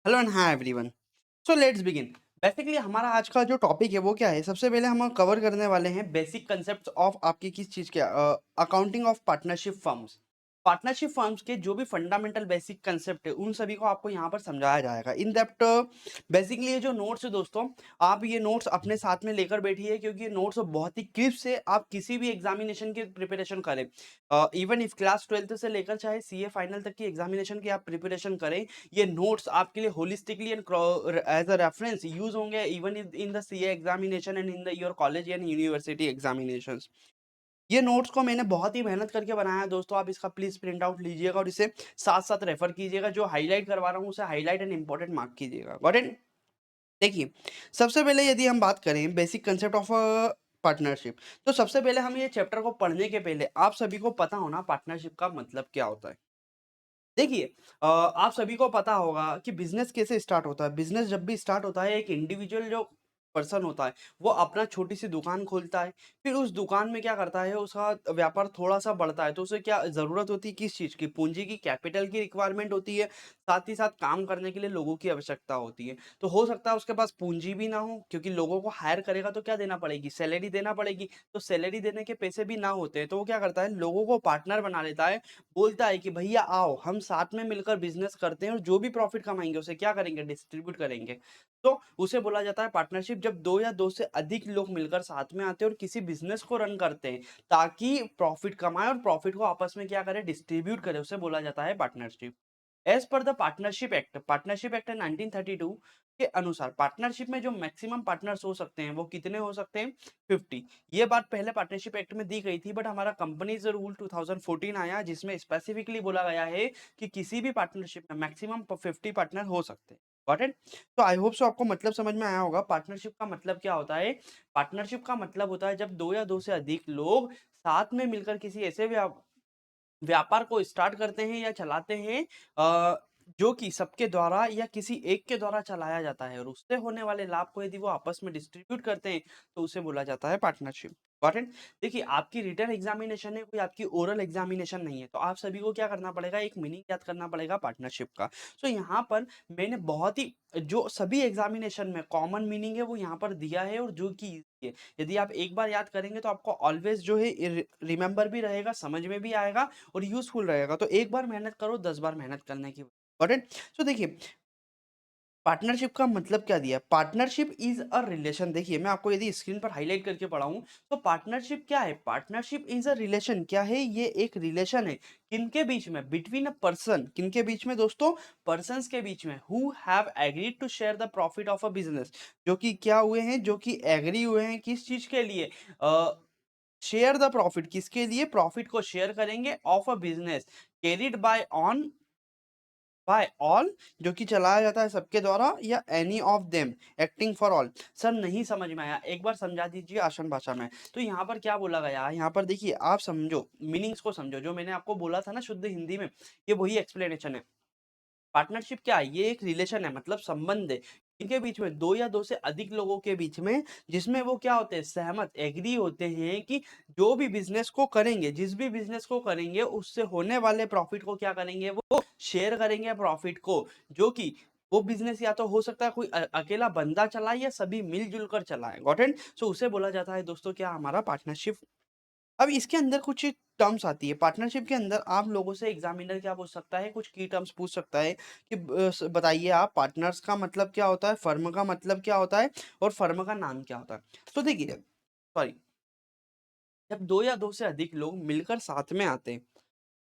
Hello and hi everyone. So let's begin. Basically हमारा आज का जो टॉपिक है वो क्या है, सबसे पहले हम कवर करने वाले हैं बेसिक कंसेप्ट ऑफ आपकी किस चीज़ के accounting of partnership firms. Partnership firms के जो भी फंडामेंटल बेसिक कंसेप्ट है उन सभी को आपको यहाँ पर समझाया जाएगा इन डेप्थ। बेसिकली ये जो नोट्स है दोस्तों, आप ये नोट्स अपने साथ में लेकर बैठिए क्योंकि ये नोट्स बहुत ही क्लिप से आप किसी भी एग्जामिनेशन की प्रिपरेशन करें। इवन इफ क्लास 12th से लेकर चाहे सीए फाइनल तक की एग्जामिनेशन की आप प्रिपरेशन करें, ये नोट्स आपके लिए holistically and as a reference use होंगे even in the CA examination and in the your college and university examinations. ये नोट्स को मैंने बहुत ही मेहनत करके बनाया है दोस्तों, आप इसका प्लीज प्रिंट आउट लीजिएगा और इसे साथ साथ रेफर कीजिएगा। जो हाईलाइट करवा रहा हूँ उसे हाईलाइट एंड इंपॉर्टेंट मार्क कीजिएगा। Got it? देखिए, सबसे पहले यदि हम बात करें बेसिक कंसेप्ट ऑफ पार्टनरशिप, तो सबसे पहले हम ये चैप्टर को पढ़ने के पहले आप सभी को पता होना पार्टनरशिप का मतलब क्या होता है। देखिए, आप सभी को पता होगा कि बिजनेस कैसे स्टार्ट होता है। बिजनेस जब भी स्टार्ट होता है, एक इंडिविजुअल जो पर्सन होता है वो अपना छोटी सी दुकान खोलता है। फिर उस दुकान में क्या करता है, उसका व्यापार थोड़ा सा बढ़ता है तो उसे क्या जरूरत होती है, किस चीज की, पूंजी की, कैपिटल की रिक्वायरमेंट होती है। साथ ही साथ काम करने के लिए लोगों की आवश्यकता होती है। तो हो सकता है उसके पास पूंजी भी ना हो, क्योंकि लोगों को हायर करेगा तो क्या देना पड़ेगी, सैलरी देना पड़ेगी। तो सैलरी देने के पैसे भी ना होते हैं तो वो क्या करता है, लोगों को पार्टनर बना लेता है। बोलता है कि भैया आओ हम साथ में मिलकर बिजनेस करते हैं और जो भी प्रॉफिट कमाएंगे उसे क्या करेंगे, डिस्ट्रीब्यूट करेंगे। तो उसे बोला जाता है पार्टनरशिप। जब दो या दो से अधिक लोग मिलकर साथ में आते हैं और किसी बिजनेस को रन करते हैं ताकि प्रॉफिट कमाए और प्रॉफिट को आपस में क्या करें, डिस्ट्रीब्यूट करें, उसे बोला जाता है partnership. As per the partnership act 1932 के अनुसार पार्टनरशिप में जो मैक्सिमम पार्टनर्स हो सकते हैं वो कितने हो सकते हैं, 50। ये बात पहले पार्टनरशिप एक्ट में दी गई थी, बट हमारा कंपनीज रूल 2014 आया जिसमें स्पेसिफिकली बोला गया है कि किसी भी पार्टनरशिप में मैक्सिमम 50 पार्टनर हो सकते हैं। Got it? तो आई होप सो आपको मतलब समझ में आया होगा पार्टनरशिप का मतलब क्या होता है। पार्टनरशिप का मतलब होता है जब दो या दो से अधिक लोग साथ में मिलकर किसी ऐसे व्यापार को स्टार्ट करते हैं या चलाते हैं जो कि सबके द्वारा या किसी एक के द्वारा चलाया जाता है और उससे होने वाले लाभ को यदि वो आपस में डिस्ट्रीब्यूट करते हैं तो उसे बोला जाता है पार्टनरशिप। Got it? देखिए, आपकी रिटन एग्जामिनेशन है, कोई आपकी ओरल एग्जामिनेशन नहीं है, तो आप सभी को क्या करना पड़ेगा, एक मीनिंग याद करना पड़ेगा पार्टनरशिप का। सो यहाँ पर मैंने बहुत ही जो सभी एग्जामिनेशन में कॉमन मीनिंग है वो यहाँ पर दिया है और जो कि easy है। यदि आप एक बार याद करेंगे तो आपको ऑलवेज जो है रिमेंबर भी रहेगा, समझ में भी आएगा और यूज़फुल रहेगा। तो एक बार मेहनत करो, 10 बार मेहनत करने की। Got it? सो देखिए, पार्टनरशिप का मतलब क्या दिया है? Partnership is a relation. देखिए, मैं आपको यदि स्क्रीन पर हाइलाइट करके पढ़ाऊँ, तो पार्टनरशिप क्या है? Partnership is a relation. क्या है? ये एक रिलेशन है। किनके बीच में? Between a person. किनके बीच में दोस्तों? पर्सन्स के बीच में, who have agreed to share the profit of a business. जो कि क्या हुए हैं? जो कि एग्री हुए हैं किस चीज़ के लिए? Share the profit. किसके लिए? प्रॉफिट को शेयर करेंगे of a business carried by all, जो कि चलाया जाता है सबके द्वारा, या any of them acting for all. Sir नहीं समझ में आया, एक बार समझा दीजिए आसान भाषा में। तो यहाँ पर क्या बोला गया है, यहाँ पर देखिए आप समझो, मीनिंग्स को समझो, जो मैंने आपको बोला था ना शुद्ध हिंदी में, ये वही एक्सप्लेनेशन है। पार्टनरशिप क्या है? ये एक रिलेशन है, मतलब संबंध है। इनके बीच में दो या दो से अधिक लोगों के बीच में, जिसमें वो क्या होते हैं, सहमत, एग्री होते हैं कि जो भी बिजनेस को करेंगे, जिस भी बिजनेस को करेंगे उससे होने वाले प्रॉफिट को क्या करेंगे, वो शेयर करेंगे प्रॉफिट को। जो कि वो बिजनेस या तो हो सकता है कोई अकेला बंदा चलाए या सभी मिलजुल कर चलाए। Got it? सो उसे बोला जाता है दोस्तों क्या, हमारा पार्टनरशिप। अब इसके अंदर कुछ टर्म्स आती है पार्टनरशिप के अंदर। आप लोगों से एग्जामिनर क्या पूछ सकता है, कुछ की टर्म्स पूछ सकता है कि बताइए आप, पार्टनर्स का मतलब क्या होता है, फर्म का मतलब क्या होता है और फर्म का नाम क्या होता है। तो देखिए, सॉरी, जब दो या दो से अधिक लोग मिलकर साथ में आते हैं,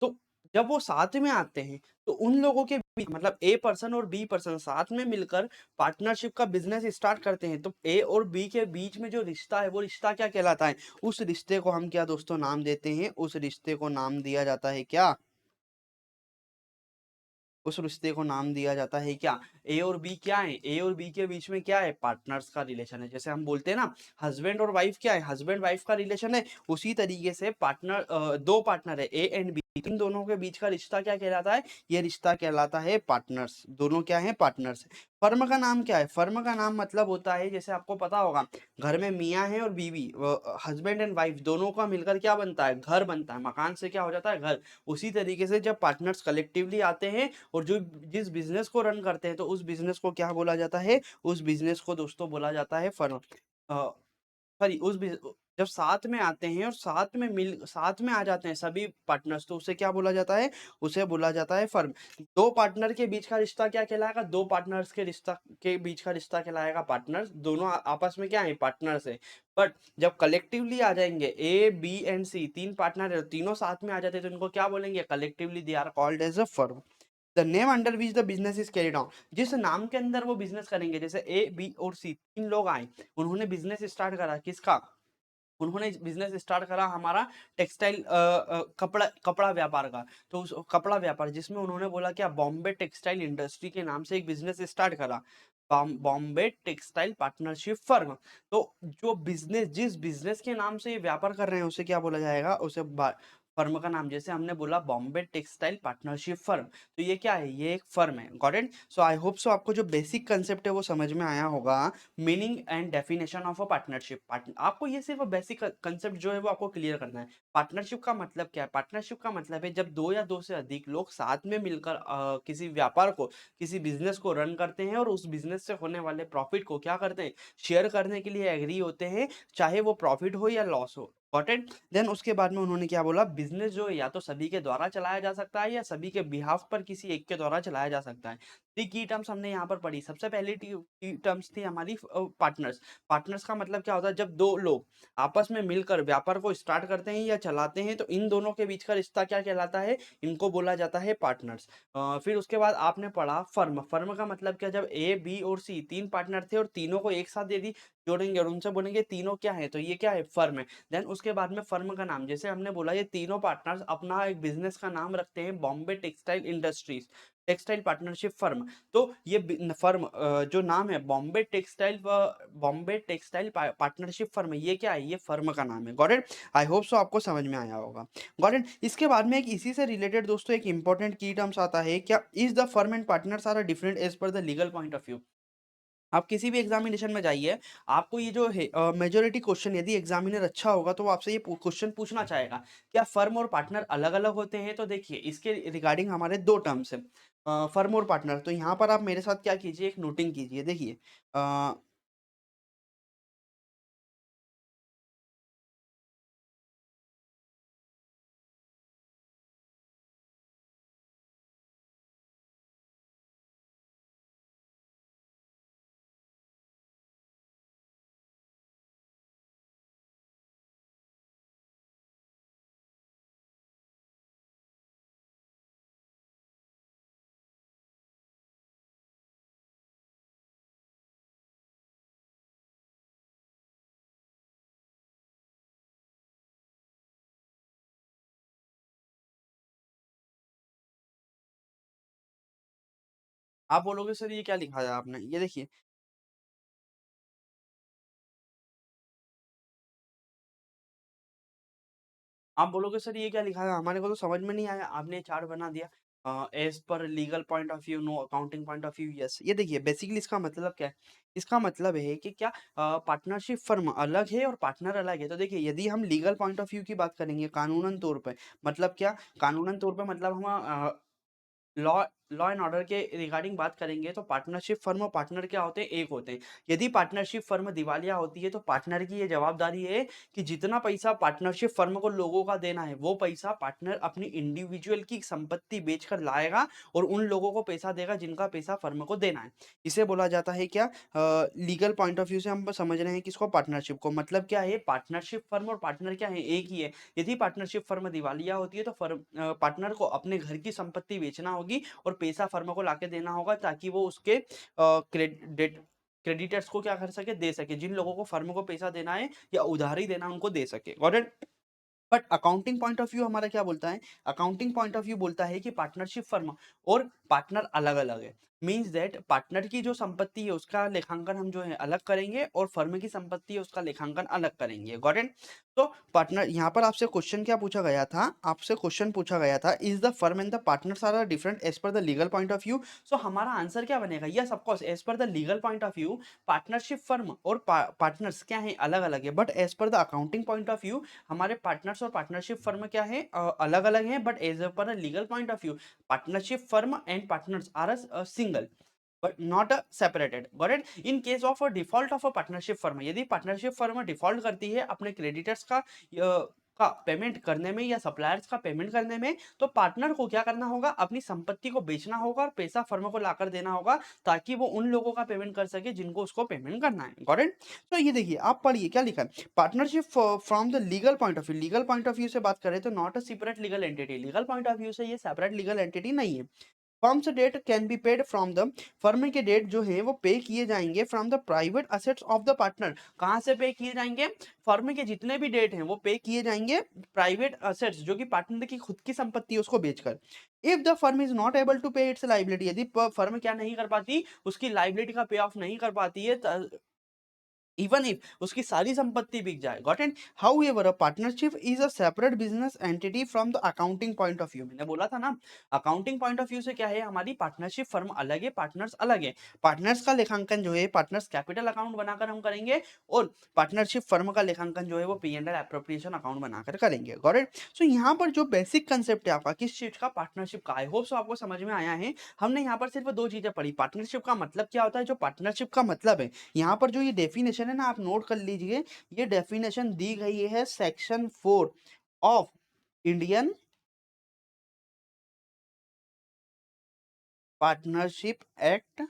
तो जब वो साथ में आते हैं तो उन लोगों के बीच, मतलब ए पर्सन और बी पर्सन साथ में मिलकर पार्टनरशिप का बिजनेस स्टार्ट करते हैं, तो ए और बी के बीच में जो रिश्ता है वो रिश्ता क्या कहलाता है? उस रिश्ते को हम क्या दोस्तों नाम देते हैं? उस रिश्ते को नाम दिया जाता है क्या? उस रिश्ते को नाम दिया जाता है क्या? ए और बी क्या है? ए और बी के बीच में क्या है? पार्टनर्स का रिलेशन है। जैसे हम बोलते हैं ना, हस्बैंड और वाइफ क्या है? हस्बैंड वाइफ का रिलेशन है। उसी तरीके से पार्टनर, दो पार्टनर है ए एंड बी, इन दोनों के बीच का रिश्ता क्या कहलाता है? ये रिश्ता कहलाता है पार्टनर्स। दोनों क्या हैं? पार्टनर्स। फर्म का नाम क्या है? फर्म का नाम मतलब होता है, जैसे आपको पता होगा, घर में मियाँ है और बीवी, हस्बैंड एंड वाइफ, दोनों का मिलकर क्या बनता है? घर बनता है। मकान से क्या हो जाता है? घर। उसी तरीके से जब पार्टनर्स कलेक्टिवली आते हैं और जो जिस बिजनेस को रन करते हैं, तो उस बिजनेस को क्या बोला जाता है? उस बिजनेस को दोस्तों बोला जाता है फर्म। सॉरी, जब साथ में आते हैं और साथ में आ जाते हैं सभी पार्टनर्स, तो उसे क्या बोला जाता है? उसे बोला जाता है फर्म। दो पार्टनर के बीच का रिश्ता क्या कहलाएगा? दो पार्टनर्स के बीच का रिश्ता कहलाएगा पार्टनर्स। दोनों आपस में क्या है? पार्टनर्स है। बट जब कलेक्टिवली आ जाएंगे, ए बी एंड सी, तीन पार्टनर है, तीनों साथ में आ जाते हैं, तो इनको क्या बोलेंगे? Collectively they are called as a firm. The name under which the business is carried on, जिस नाम के अंदर वो बिजनेस करेंगे, जैसे ए बी और सी तीन लोग आए, उन्होंने बिजनेस स्टार्ट करा, किसका? उन्होंने बिजनेस स्टार्ट करा हमारा टेक्सटाइल कपड़ा कपड़ा व्यापार का। तो उस कपड़ा व्यापार जिसमें उन्होंने बोला क्या? बॉम्बे टेक्सटाइल इंडस्ट्री के नाम से एक बिजनेस स्टार्ट करा, बॉम्बे टेक्सटाइल पार्टनरशिप फर्म। तो जो बिजनेस, जिस बिजनेस के नाम से ये व्यापार कर रहे हैं, उसे क्या बोला जाएगा? उसे फर्म का नाम, जैसे हमने बोला बॉम्बे टेक्सटाइल पार्टनरशिप फर्म, तो ये क्या है? ये एक फर्म है। Got it? So I hope so आपको जो बेसिक कंसेप्ट है वो समझ में आया होगा। Meaning and definition of a partnership. आपको ये सिर्फ बेसिक कंसेप्ट जो है वो आपको क्लियर करना है। पार्टनरशिप का मतलब क्या है? पार्टनरशिप का मतलब है जब दो या दो से अधिक लोग साथ में मिलकर किसी व्यापार को, किसी बिजनेस को रन करते हैं और उस बिजनेस से होने वाले प्रॉफिट को क्या करते हैं? शेयर करने के लिए एग्री होते हैं, चाहे वो प्रॉफिट हो या लॉस हो। Got it? देन उसके बाद में उन्होंने क्या बोला? बिजनेस जो है या तो सभी के द्वारा चलाया जा सकता है या सभी के बिहाफ पर किसी एक के द्वारा चलाया जा सकता है। थ्री की टर्म्स हमने यहाँ पर पढ़ी। सबसे पहली की टर्म्स थी हमारी पार्टनर्स। पार्टनर्स का मतलब क्या होता है? जब दो लोग आपस में मिलकर व्यापार को स्टार्ट करते हैं या चलाते हैं, तो इन दोनों के बीच का रिश्ता क्या कहलाता है? इनको बोला जाता है पार्टनर्स। फिर उसके बाद आपने पढ़ा फर्म। फर्म का मतलब क्या? जब ए बी और सी तीन पार्टनर थे और तीनों को एक साथ यदि जोड़ेंगे और उनसे बोलेंगे तीनों क्या है, तो ये क्या है? फर्म है। देन उसके बाद में फर्म का नाम, जैसे हमने बोला ये तीनों पार्टनर्स अपना एक बिजनेस का नाम रखते हैं Bombay textile industries, textile partnership firm. तो ये फर्म जो नाम है बॉम्बे टेक्सटाइल पार्टनरशिप फर्म, ये क्या है? ये फर्म का नाम है। Got it? I hope so आपको समझ में आया होगा। Got it? इसके बाद में एक इसी से रिलेटेड दोस्तों एक इंपॉर्टेंट की टर्म्स आता है, क्या is the firm and partners are different as per the legal point of view. आप किसी भी एग्जामिनेशन में जाइए, आपको ये जो है मेजोरिटी क्वेश्चन, यदि एग्जामिनर अच्छा होगा तो वो आपसे ये क्वेश्चन पूछना चाहेगा, क्या फर्म और पार्टनर अलग अलग होते हैं? तो देखिए इसके रिगार्डिंग हमारे दो टर्म्स है, फर्म और पार्टनर। तो यहाँ पर आप मेरे साथ क्या कीजिए, एक नोटिंग कीजिए। देखिए आप बोलोगे सर ये क्या लिखा है आपने, ये देखिए। आप बोलोगे सर ये क्या लिखा है, हमारे को तो समझ में नहीं आया, आपने चार्ट बना दिया। As per legal point of view, no accounting point of view, yes. ये देखिए बेसिकली इसका मतलब क्या है? इसका मतलब है कि क्या पार्टनरशिप फर्म अलग है और पार्टनर अलग है। तो देखिए यदि हम लीगल पॉइंट ऑफ व्यू की बात करेंगे कानूनन तौर पे, मतलब क्या? कानूनन तौर पे मतलब हम लॉ लॉ एंड ऑर्डर के रिगार्डिंग बात करेंगे, तो पार्टनरशिप फर्म और पार्टनर क्या होते हैं? एक होते हैं। यदि पार्टनरशिप फर्म दिवालिया होती है, तो पार्टनर की ये जवाबदारी है कि जितना पैसा पार्टनरशिप फर्म को लोगों का देना है, वो पैसा पार्टनर अपनी इंडिविजुअल की संपत्ति बेचकर लाएगा और उन लोगों को पैसा देगा जिनका पैसा फर्म को देना है। इसे बोला जाता है क्या? लीगल पॉइंट ऑफ व्यू से हम समझ रहे हैं किसको? पार्टनरशिप को। मतलब क्या है? पार्टनरशिप फर्म और पार्टनर क्या है? एक ही है। यदि पार्टनरशिप फर्म दिवालिया होती है, तो पार्टनर को अपने घर की संपत्ति बेचना होगी और पैसा फर्म को लाके देना होगा, ताकि वो उसके क्रेडिट क्रेडिटर्स को क्या कर सके? दे सके, जिन लोगों को फर्म को पैसा देना है या उधारी देना उनको दे सके। Got it? But accounting point of view हमारा क्या बोलता है? अकाउंटिंग पॉइंट ऑफ व्यू बोलता है कि पार्टनरशिप फर्म और पार्टनर अलग अलग है। मीन्स दैट पार्टनर की जो संपत्ति है उसका लेखांकन हम जो है अलग करेंगे और फर्म की संपत्ति है उसका लेखांकन अलग करेंगे। Got it? तो पार्टनर यहाँ पर आपसे क्वेश्चन क्या पूछा गया था? आपसे क्वेश्चन पूछा गया था, is the firm and the partners are different as per the legal point of view? So हमारा आंसर क्या बनेगा? Yes of course, as per the legal point of view partnership firm और पार्टनर्स क्या है? अलग अलग है। But as per the accounting point of view हमारे पार्टनर्स और पार्टनरशिप फर्म क्या है? अलग अलग है। But as per legal point of view partnership firm and partners are a single but not a separated. Got it? In case of a default of a partnership firm, यदि partnership firm default करती है अपने creditors का payment करने में या suppliers का payment करने में, तो पार्टनर को क्या करना होगा? अपनी संपत्ति को बेचना होगा और पैसा फर्म को लाकर देना होगा ताकि वो उन लोगों का पेमेंट कर सके जिनको उसको पेमेंट करना है। Got it? तो ये देखिए, आप पढ़िए क्या लिखा है। Partnership from the legal point of view, legal point of view से बात करें तो not a separate legal entity, legal point of view से ये सेपरेट लीगल एंटिटी नहीं है। Firms date can be paid from the, firm के date जो है वो पे किए जाएंगे from the private assets of the partner. कहाँ से पे किए जाएंगे? फर्म के जितने भी डेट हैं वो पे किए जाएंगे प्राइवेट असेट्स, जो कि पार्टनर की खुद की संपत्ति है उसको बेचकर। If the firm is not able to pay its liability, यदि फर्म क्या नहीं कर पाती? उसकी लाइबिलिटी का पे ऑफ नहीं कर पाती है, इवन इफ उसकी सारी संपत्ति बिक जाए। Got it? However a partnership is a separate business entity from the accounting point of view. मैंने बोला था ना, अकाउंटिंग पॉइंट ऑफ व्यू से क्या है? हमारी पार्टनरशिप फर्म अलग है, पार्टनर्स अलग है। पार्टनर्स का लेखांकन जो है पार्टनर्स कैपिटल अकाउंट बनाकर हम करेंगे और पार्टनरशिप फर्म का लेखांकन जो है वो P and L appropriation account बनाकर करेंगे। Got it? सो यहाँ पर जो बेसिक कंसेप्ट है आपका किस चीज का? पार्टनरशिप का। आई होप सो आपको समझ में आया है। हमने यहाँ पर सिर्फ दो चीजें पढ़ी, पार्टनरशिप का मतलब क्या होता है, जो पार्टनरशिप का मतलब है। यहाँ पर जो ये डेफिनेशन है ना, आप नोट कर लीजिए। ये डेफिनेशन दी गई है section 4 of Indian partnership act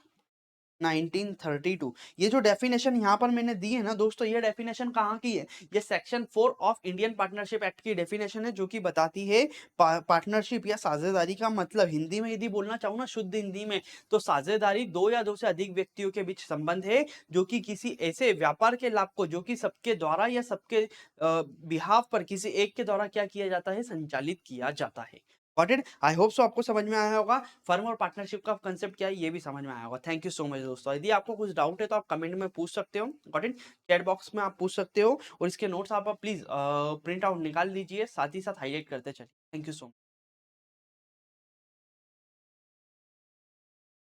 1932। ये जो डेफिनेशन यहाँ पर मैंने दी है ना दोस्तों, ये डेफिनेशन कहाँ की है? ये section 4 of Indian partnership act की डेफिनेशन है, जो कि बताती है पार्टनरशिप या साझेदारी का मतलब। हिंदी में यदि बोलना चाहूँ ना, शुद्ध हिंदी में, तो साझेदारी दो या दो से अधिक व्यक्तियों के बीच संबंध है जो कि किसी ऐसे व्यापार के लाभ को, जो कि सबके द्वारा या सबके बिहाफ पर किसी एक के द्वारा क्या किया जाता है? संचालित किया जाता है। Got it? I hope so आपको समझ में आया होगा। फर्म और पार्टनरशिप का कंसेप्ट क्या है ये भी समझ में आया होगा। थैंक यू सो मच दोस्तों। यदि आपको कुछ डाउट है तो आप कमेंट में पूछ सकते हो। Got it? चैट बॉक्स में आप पूछ सकते हो और इसके नोट्स आप प्लीज प्रिंट आउट निकाल लीजिए, साथ ही साथ हाईलाइट करते चलिए। Thank you so much.